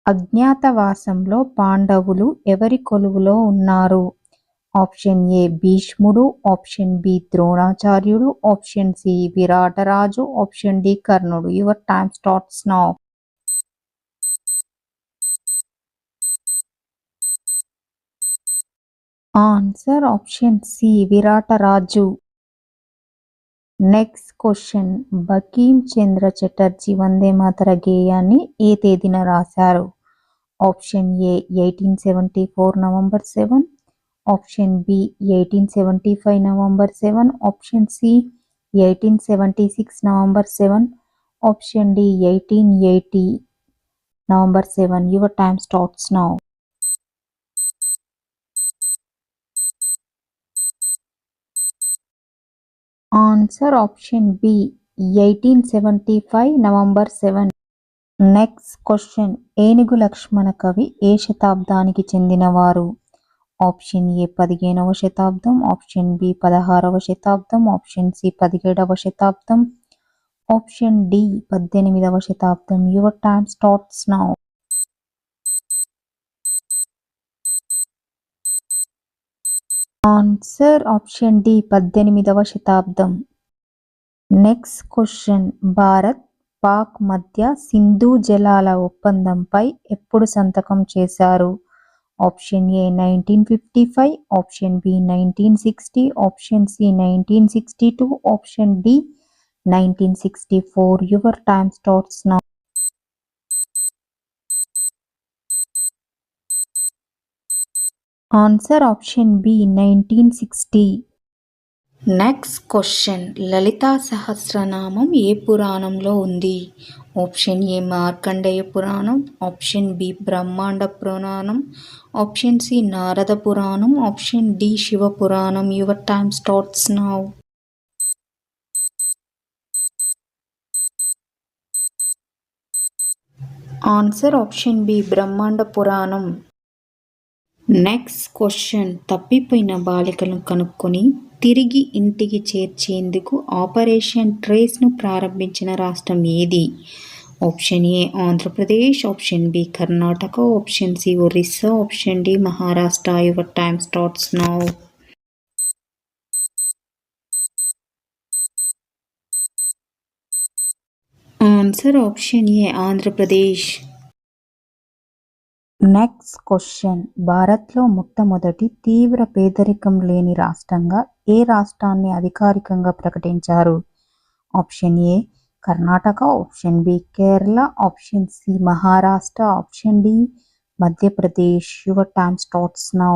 అజ్ఞాతవాసంలో పాండవులు ఎవరి కొలువులో ఉన్నారు? ఆప్షన్ ఏ భీష్ముడు, ఆప్షన్ బి ద్రోణాచార్యుడు, ఆప్షన్ సి విరాటరాజు, ఆప్షన్ డి కర్ణుడు. Your time starts now. Answer option C విరాటరాజు. Next question. బంకిం చంద్ర చటర్జీ వందే మాతర గేయాన్ని ఏ తేదీన రాశారు? Option A 1874 November 7, option B 1875 November 7, option C 1876 November 7, option D 1880 November 7. Your time starts now. Answer option B 1875 November 7. Next question. Enugu Lakshmana కవి ఏ శతాబ్దానికి చెందినవారు? Option A 15వ శతాబ్దం, ఆప్షన్ బి 16వ శతాబ్దం, ఆప్షన్ సి 17వ శతాబ్దం, ఆప్షన్ డి 18వ శతాబ్దం. Your time starts now. Answer option D 18వ శతాబ్దం. Next question. భారత్ పాక్ మధ్య సింధు జలాల ఒప్పందంపై ఎప్పుడు సంతకం చేశారు? Option A 1955, option B 1960, option C 1962, option D 1964. Your time starts now. Answer option B 1960. Next question. Lalita Sahasranamam ఏ పురాణంలో ఉంది? Option A Markandeya Puranam, option B Brahmanda Puranam, option C Narada Puranam, option D Shiva Puranam. Your time starts now. Answer option B Brahmanda Puranam. Next question. తప్పిపోయిన బాలికలను కనుక్కొని తిరిగి ఇంటికి చేర్చేందుకు operation ట్రేస్ను ప్రారంభించిన రాష్ట్రం ఏది? Option A Andhra Pradesh, option B Karnataka, option C Orissa, option D Maharashtra. Your time starts now. Answer option A Andhra Pradesh. Next question. భారత్లో మొట్టమొదటి తీవ్ర పేదరికం లేని రాష్ట్రంగా ఏ రాష్ట్రాన్ని అధికారికంగా ప్రకటించారు? Option A Karnataka, option B Kerala, option C Maharashtra, option D Madhya Pradesh. Your time starts now.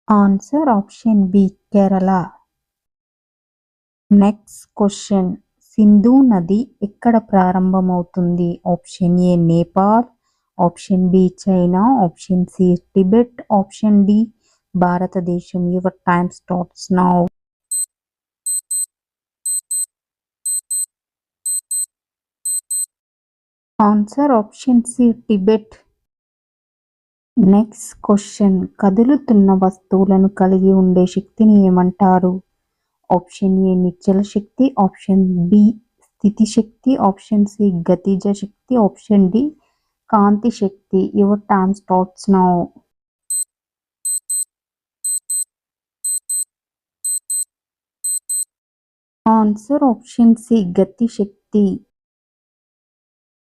Answer option B Kerala. Next question. Sindhu నది ఎక్కడ ప్రారంభమవుతుంది? Option A Nepal, option B China, option C Tibet, option D భారతదేశం. Your time starts now. Answer option C Tibet. Next question. కదులుతున్న వస్తువులను కలిగి ఉండే శక్తిని ఏమంటారు? ఆప్షన్ ఏ నిశ్చల శక్తి, ఆప్షన్ బి స్థితి శక్తి, ఆప్షన్ సి గతిజ శక్తి, ఆప్షన్ డి కాంతి శక్తి. Your time starts now. Answer option C గతి శక్తి.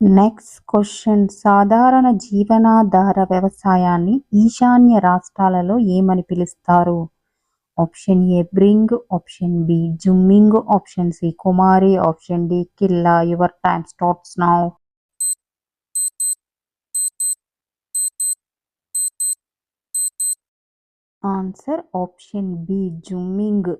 Next question. సాధారణ జీవనాధార వ్యవసాయాన్ని ఈశాన్య రాష్ట్రాలలో ఏమని పిలుస్తారు? Option A bring, option B Jhuming, option C Kumari, option D Killa. Your time starts now. Answer option B జుమ్మింగ్.